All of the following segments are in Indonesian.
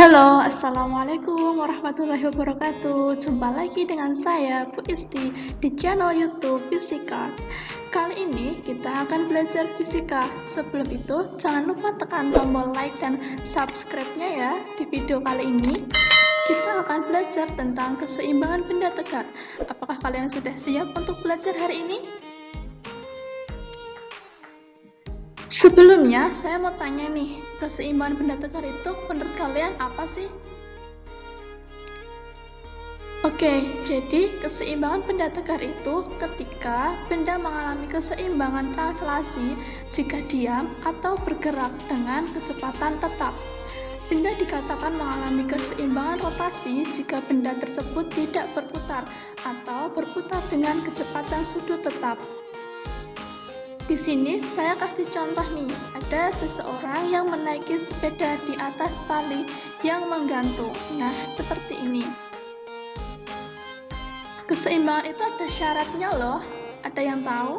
Halo, assalamualaikum warahmatullahi wabarakatuh. Jumpa lagi dengan saya, Bu Isti, di channel YouTube Fisika. Kali ini kita akan belajar fisika. Sebelum itu, jangan lupa tekan tombol like dan subscribe-nya ya. Di video kali ini, kita akan belajar tentang keseimbangan benda tegak. Apakah kalian sudah siap untuk belajar hari ini? Sebelumnya, saya mau tanya nih, keseimbangan benda tegar itu menurut kalian apa sih? Oke, jadi keseimbangan benda tegar itu ketika benda mengalami keseimbangan translasi jika diam atau bergerak dengan kecepatan tetap. Benda dikatakan mengalami keseimbangan rotasi jika benda tersebut tidak berputar atau berputar dengan kecepatan sudut tetap. Di sini saya kasih contoh nih, ada seseorang yang menaiki sepeda di atas tali yang menggantung. Nah, seperti ini. Keseimbangan itu ada syaratnya loh. Ada yang tahu?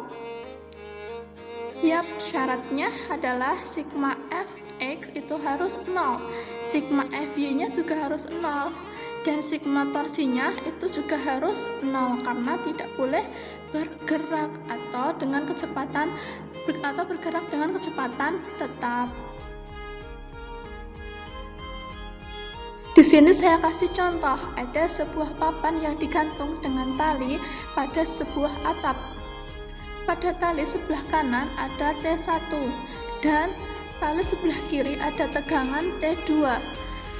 Yap, syaratnya adalah sigma Fx itu harus 0, sigma Fy-nya juga harus 0, dan sigma torsinya itu juga harus 0 karena tidak boleh bergerak atau bergerak dengan kecepatan tetap. Di sini saya kasih contoh, ada sebuah papan yang digantung dengan tali pada sebuah atap. Pada tali sebelah kanan ada T1 dan tali sebelah kiri ada tegangan T2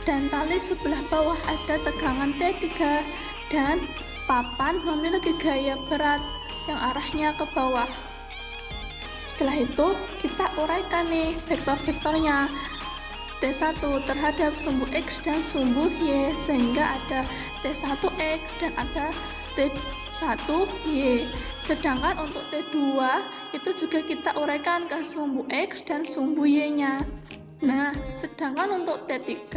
dan tali sebelah bawah ada tegangan T3 dan papan memiliki gaya berat yang arahnya ke bawah. Setelah itu kita uraikan nih vektor-vektornya. T1 terhadap sumbu X dan sumbu Y, sehingga ada T1X dan ada T1Y. Sedangkan untuk T2 itu juga kita uraikan ke sumbu X dan sumbu Y-nya. Nah, sedangkan untuk T3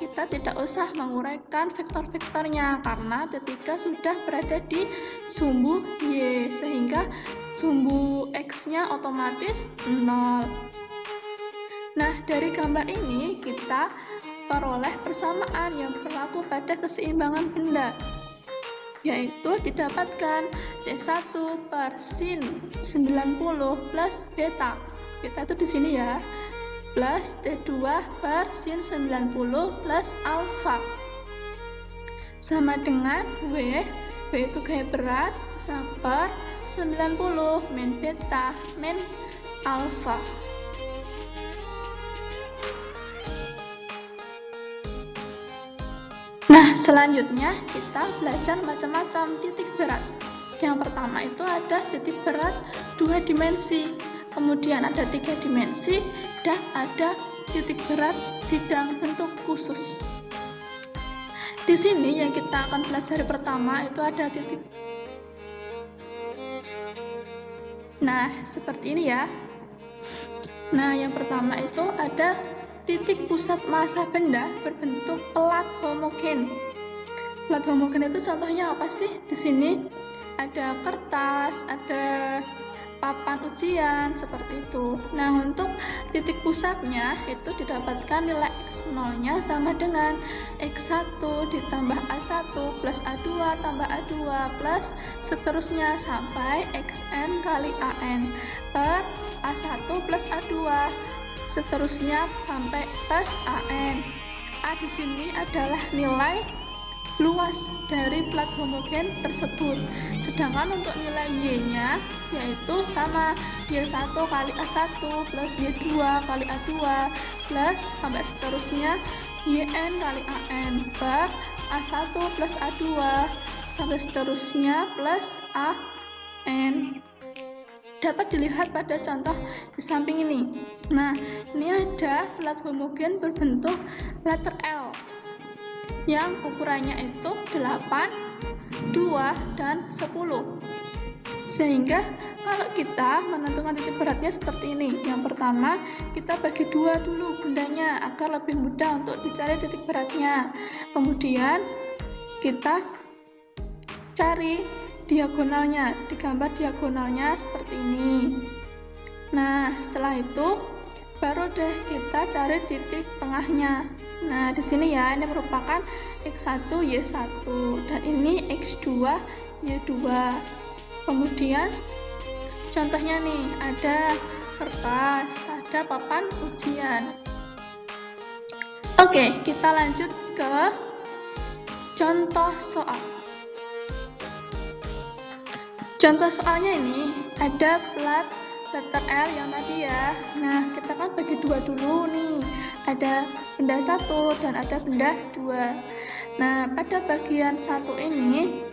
kita tidak usah menguraikan vektor-vektornya karena T3 sudah berada di sumbu Y, sehingga sumbu X-nya otomatis 0. Nah, dari gambar ini kita peroleh persamaan yang berlaku pada keseimbangan benda, yaitu didapatkan T1 per sin 90 plus beta. Beta itu di sini ya, plus T2 per sin 90 plus alfa. Sama dengan W itu gaya berat, per 90 min beta min alfa. Nah, selanjutnya kita belajar macam-macam titik berat. Yang pertama itu ada titik berat 2 dimensi, kemudian ada 3 dimensi, dan ada titik berat bidang bentuk khusus. Di sini yang kita akan pelajari pertama itu ada titik. Nah, seperti ini ya. Nah, yang pertama itu ada titik pusat massa benda berbentuk pelat homogen. Pelat homogen itu contohnya apa sih? Di sini ada kertas, ada papan ujian, seperti itu. Nah, untuk titik pusatnya itu didapatkan nilai X0-nya sama dengan X1 ditambah A1 plus A2 tambah A2 plus seterusnya sampai Xn kali An per A1 plus A2 seterusnya sampai plus An. A di sini adalah nilai luas dari plat homogen tersebut. Sedangkan untuk nilai Y-nya yaitu sama Y1 kali A1 plus Y2 kali A2 plus sampai seterusnya Yn kali An per A1 plus A2 sampai seterusnya plus An. Dapat dilihat pada contoh di samping ini. Nah, ini ada plat homogen berbentuk letter L yang ukurannya itu 8, 2, dan 10. Sehingga kalau kita menentukan titik beratnya seperti ini. Yang pertama, kita bagi dua dulu bendanya agar lebih mudah untuk dicari titik beratnya. Kemudian kita cari diagonalnya, digambar diagonalnya seperti ini. Nah, setelah itu baru deh kita cari titik tengahnya. Nah, di sini ya, ini merupakan X1, Y1, dan ini X2, Y2. Kemudian, contohnya nih, ada kertas, ada papan ujian. Oke, kita lanjut ke contoh soal. Contoh soalnya ini ada plat letter L yang tadi ya. Nah, kita kan bagi dua dulu nih. Ada benda 1 dan ada benda 2. Nah, pada bagian 1 ini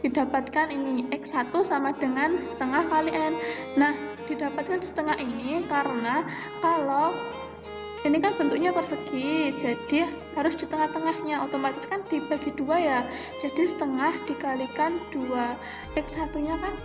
didapatkan ini X1 sama dengan setengah kali N. Nah, didapatkan setengah ini karena kalau ini kan bentuknya persegi, jadi harus di tengah-tengahnya, otomatis kan dibagi 2 ya. Jadi setengah dikalikan 2. X1-nya kan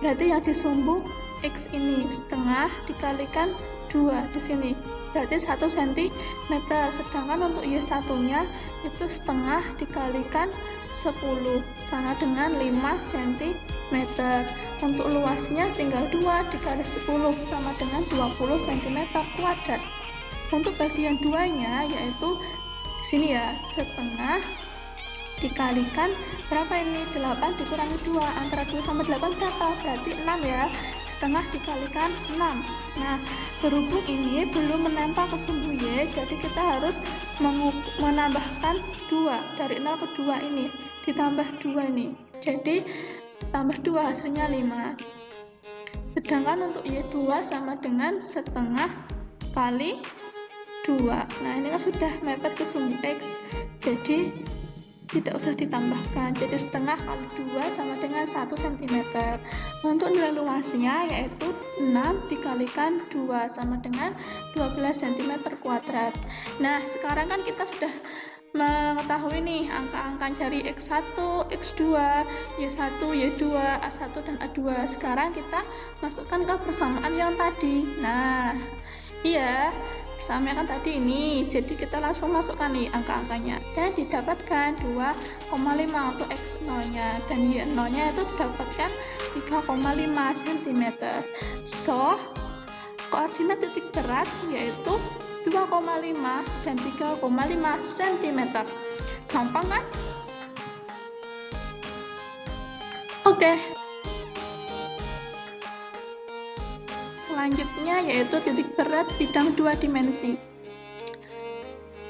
berarti yang disumbu X ini, setengah dikalikan 2 di sini. Berarti 1 cm, sedangkan untuk Y1-nya itu setengah dikalikan 10 sama dengan 5 cm. Untuk luasnya tinggal 2 dikali 10 sama dengan 20 cm kuadrat. Untuk bagian 2-nya yaitu di sini ya, setengah dikalikan berapa ini? 8 dikurangi 2, antara 2 sama 8 berapa? Berarti 6 ya. Setengah dikalikan 6. Nah, berhubung ini belum menempel ke sumbu Y, jadi kita harus menambahkan 2 dari 0 ke 2 ini, ditambah 2 ini. Jadi tambah 2 hasilnya 5. Sedangkan untuk Y2 sama dengan setengah kali 2. Nah, ini kan sudah mepet ke sumbu X, jadi tidak usah ditambahkan. Jadi setengah kali 2 sama dengan 1 cm. Untuk nilai luasnya yaitu 6 dikalikan 2 sama dengan 12 cm kuadrat. Nah, sekarang kan kita sudah mengetahui nih angka-angka dari X1, X2, Y1, Y2, A1 dan A2. Sekarang kita masukkan ke persamaan yang tadi. Nah, iya, sama kan tadi ini, jadi kita langsung masukkan nih angka-angkanya dan didapatkan 2,5 untuk X0 nya dan Y0 nya itu didapatkan 3,5 cm. So, koordinat titik berat yaitu 2,5 dan 3,5 cm. Gampang kan? Oke. Selanjutnya yaitu titik berat bidang 2 dimensi,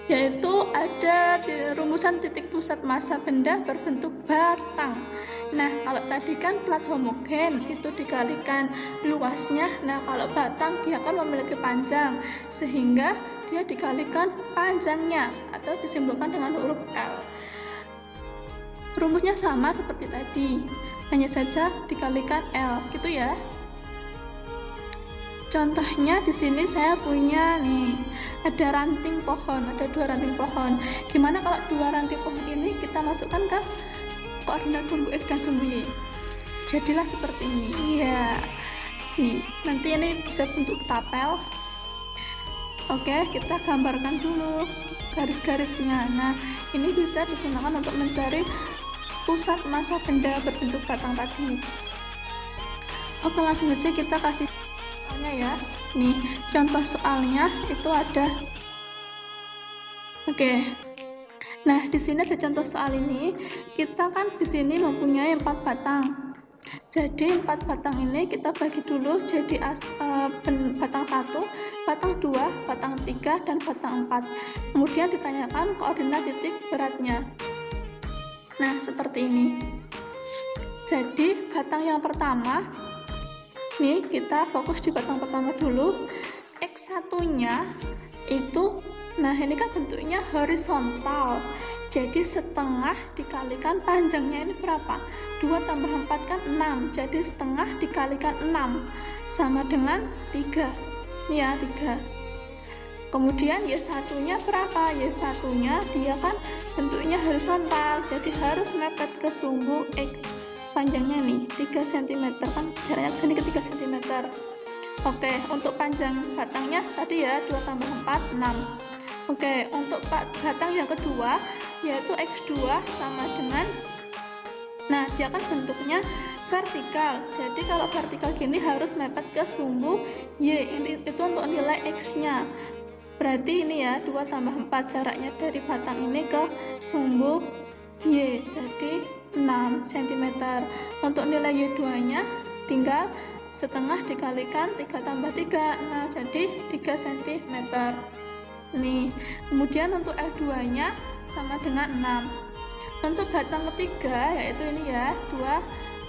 yaitu ada di rumusan titik pusat massa benda berbentuk batang. Nah, kalau tadi kan plat homogen itu dikalikan luasnya. Nah, kalau batang dia kan memiliki panjang, sehingga dia dikalikan panjangnya atau disimbolkan dengan huruf L. Rumusnya sama seperti tadi, hanya saja dikalikan L, gitu ya. Contohnya di sini saya punya nih, ada ranting pohon, ada 2 ranting pohon. Gimana kalau 2 ranting pohon ini kita masukkan ke koordinat sumbu X dan sumbu Y? Jadilah seperti ini. Iya. Nih, nanti ini bisa bentuk tapel. Oke, kita gambarkan dulu garis-garisnya. Nah, ini bisa digunakan untuk mencari pusat massa benda berbentuk batang tadi. Oke, langsung saja kita kasih ya. Nih, contoh soalnya itu ada. Oke. Nah, di sini ada contoh soal ini. Kita kan di sini mempunyai 4 batang. Jadi 4 batang ini kita bagi dulu jadi batang 1, batang 2, batang 3 dan batang 4. Kemudian ditanyakan koordinat titik beratnya. Nah, seperti ini. Jadi batang yang pertama, nih kita fokus di batang pertama dulu. X1-nya itu, nah ini kan bentuknya horizontal, jadi setengah dikalikan panjangnya ini berapa? 2 tambah 4 kan 6, jadi setengah dikalikan 6 sama dengan 3. Ini ya, 3. Kemudian Y1-nya berapa? Y1-nya dia kan bentuknya horizontal, jadi harus mepet ke sumbu X. Panjangnya nih 3 cm, kan jaraknya ke sini ke 3 cm. Oke, untuk panjang batangnya tadi ya 2 tambah 4, 6. Oke, untuk batang yang kedua yaitu X2 sama dengan Nah, dia kan bentuknya vertikal. Jadi kalau vertikal gini harus mepet ke sumbu Y. Itu untuk nilai X-nya. Berarti ini ya, 2 tambah 4 jaraknya dari batang ini ke sumbu Y. Jadi 6 cm. Untuk nilai Y2-nya tinggal setengah dikalikan 3 tambah 3. Nah, jadi 3 cm. Nih, kemudian untuk L2-nya sama dengan 6. Untuk batang ketiga yaitu ini ya, 2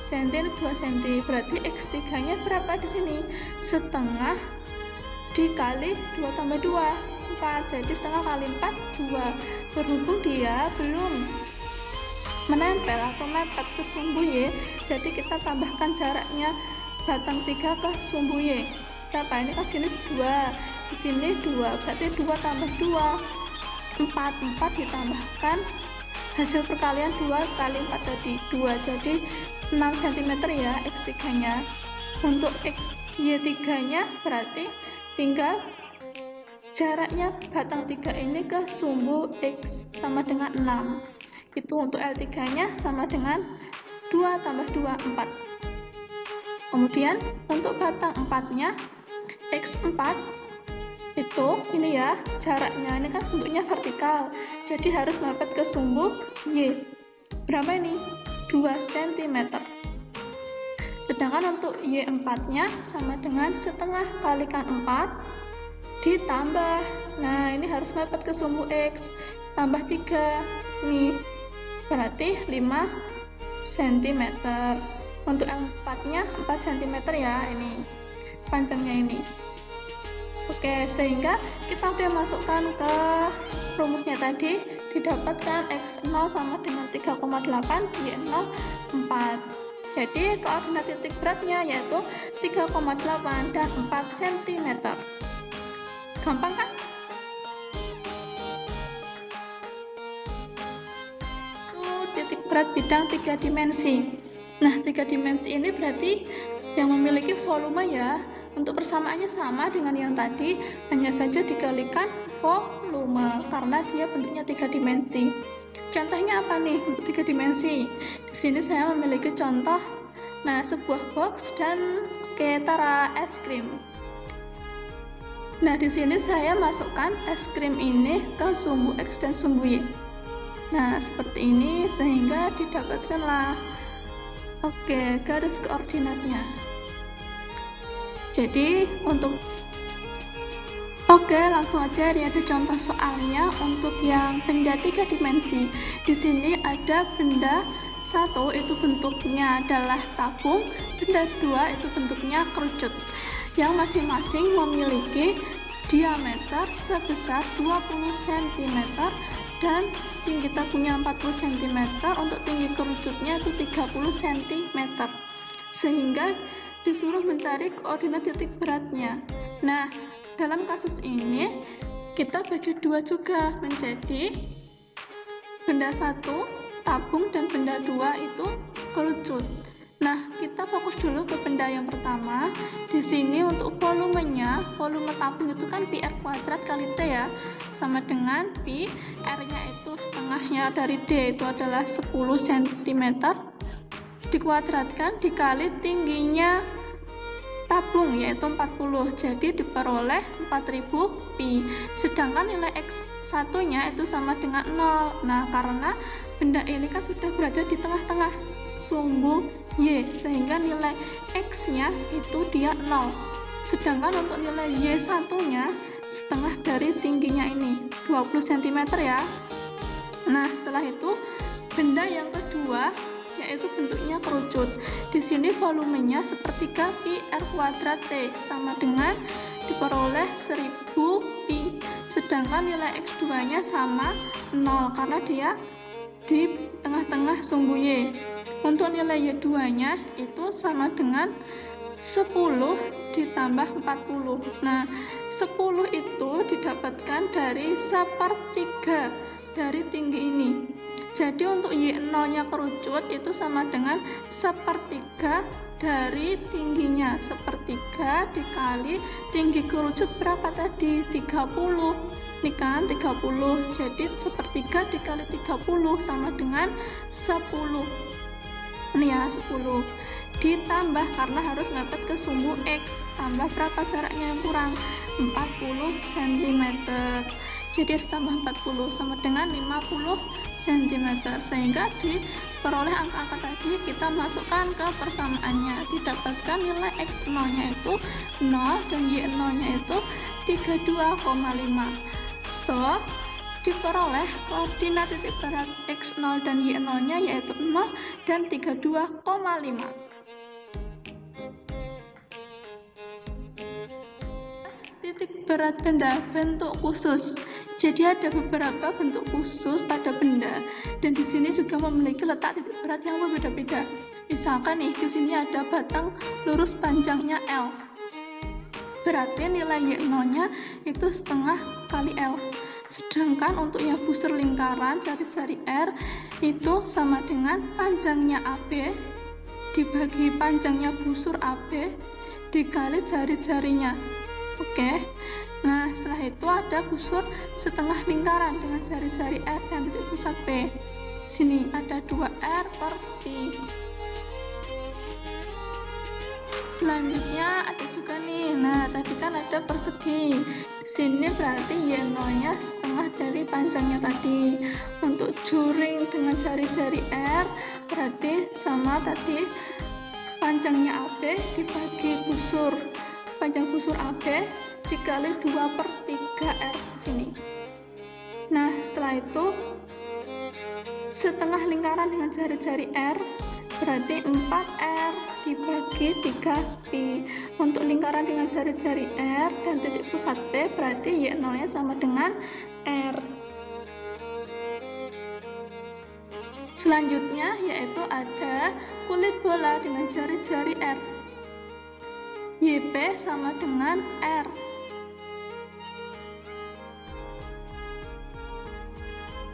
cm 2 cm. Berarti X3-nya berapa di sini? Setengah dikali 2 tambah 2, 4. Jadi setengah kali 4, 2. Berhubung dia belum menempel atau mepet ke sumbu Y, jadi kita tambahkan jaraknya batang 3 ke sumbu Y. Berapa? Ini kan sini 2, di sini 2. Berarti 2 tambah 2, 4 ditambahkan hasil perkalian 2 kali 4 tadi 2, jadi 6 cm ya X3 nya. Untuk Y3 nya berarti tinggal jaraknya batang 3 ini ke sumbu X sama dengan 6. Itu untuk L3 nya sama dengan 2 tambah 2, 4. Kemudian untuk batang 4 nya X4 itu ini ya, jaraknya ini kan bentuknya vertikal, jadi harus mepet ke sumbu Y. Berapa ini? 2 cm. Sedangkan untuk Y4 nya sama dengan setengah kalikan 4 ditambah, nah ini harus mepet ke sumbu X, tambah 3 nih, berarti 5 cm. Untuk L4 nya 4 cm ya, ini panjangnya ini. Oke, sehingga kita udah masukkan ke rumusnya tadi, didapatkan X0 sama dengan 3,8, Y0 4. Jadi koordinat titik beratnya yaitu 3,8 dan 4 cm. Gampang kan? Itu titik berat bidang 3 dimensi. Nah, 3 dimensi ini berarti yang memiliki volume ya. Untuk persamaannya sama dengan yang tadi, hanya saja dikalikan volume karena dia bentuknya 3 dimensi. Contohnya apa nih untuk 3 dimensi? Di sini saya memiliki contoh, nah sebuah box dan ketara es krim. Nah di sini saya masukkan es krim ini ke sumbu X dan sumbu Y. Nah seperti ini sehingga didapatkanlah garis koordinatnya. Jadi untuk langsung aja ini ada contoh soalnya untuk yang benda 3 dimensi. Di sini ada benda 1 itu bentuknya adalah tabung, benda 2 itu bentuknya kerucut yang masing-masing memiliki diameter sebesar 20 cm dan tinggi tabungnya 40 cm, untuk tinggi kerucutnya itu 30 cm. Sehingga disuruh mencari koordinat titik beratnya. Nah, dalam kasus ini kita bagi 2 juga menjadi benda 1 tabung dan benda 2 itu kerucut. Nah, kita fokus dulu ke benda yang pertama. Di sini untuk volumenya, volume tabung itu kan pi r kuadrat kali t ya, sama dengan pi r-nya itu setengahnya dari d itu adalah 10 cm dikuadratkan dikali tingginya tabung yaitu 40, jadi diperoleh 4000 pi. Sedangkan nilai X1 nya itu sama dengan 0. Nah karena benda ini kan sudah berada di tengah-tengah sumbu Y, sehingga nilai X nya itu dia 0. Sedangkan untuk nilai Y1 nya setengah dari tingginya ini 20 cm ya. Nah setelah itu benda yang kedua yaitu bentuknya kerucut. Di sini volumenya sepertiga pi r kuadrat t sama dengan diperoleh 1000 pi. Sedangkan nilai X2 nya sama 0 karena dia di tengah-tengah sumbu Y. Untuk nilai Y2 nya itu sama dengan 10 ditambah 40. Nah 10 itu didapatkan dari sepertiga dari tinggi ini. Jadi untuk Y0 nya kerucut itu sama dengan sepertiga dari tingginya. Sepertiga dikali tinggi kerucut berapa tadi? 30. Ini kan 30. Jadi sepertiga dikali 30 sama dengan 10. Ini ya 10 ditambah karena harus mepet ke sumbu X, tambah berapa jaraknya yang kurang? 40 cm. Jadi harus tambah 40 sama dengan 50 cm, sehingga diperoleh angka-angka tadi kita masukkan ke persamaannya, didapatkan nilai X0 nya itu 0 dan Y0 nya itu 32,5. So diperoleh koordinat titik berat X0 dan Y0 nya yaitu 0 dan 32,5. Titik berat benda bentuk khusus. Jadi ada beberapa bentuk khusus pada benda, dan di sini juga memiliki letak titik berat yang berbeda-beda. Misalkan nih, di sini ada batang lurus panjangnya L. Berarti nilai Y0-nya itu setengah kali L. Sedangkan untuk yang busur lingkaran jari-jari R itu sama dengan panjangnya AB dibagi panjangnya busur AB dikali jari-jarinya. Oke. Nah, setelah itu ada busur setengah lingkaran dengan jari-jari R dan titik pusat P. Sini ada 2R per Pi. Selanjutnya ada juga nih. Nah, tadi kan ada persegi. Sini berarti Y0-nya setengah dari panjangnya tadi. Untuk juring dengan jari-jari R berarti sama tadi panjangnya AB dibagi busur. Panjang busur AB dikali 2/3R sini. Nah, setelah itu setengah lingkaran dengan jari-jari R berarti 4R dibagi 3Pi. Untuk lingkaran dengan jari-jari R dan titik pusat P berarti Y0-nya sama dengan R. Selanjutnya yaitu ada kulit bola dengan jari-jari R. YP sama dengan R.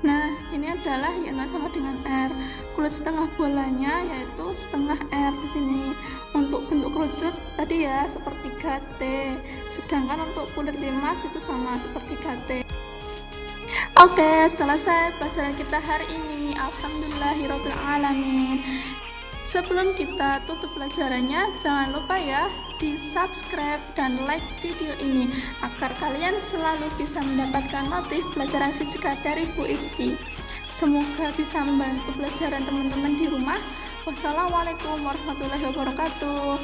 Nah, ini adalah Y0 sama dengan R. Kulit setengah bolanya yaitu setengah R di sini. Untuk bentuk kerucut tadi ya sepertiga T. Sedangkan untuk kulit limas itu sama sepertiga T. Oke, selesai pelajaran kita hari ini. Alhamdulillahirabbil alamin. Sebelum kita tutup pelajarannya, jangan lupa ya di subscribe dan like video ini agar kalian selalu bisa mendapatkan notif pelajaran fisika dari Bu Isti. Semoga bisa membantu pelajaran teman-teman di rumah. Wassalamualaikum warahmatullahi wabarakatuh.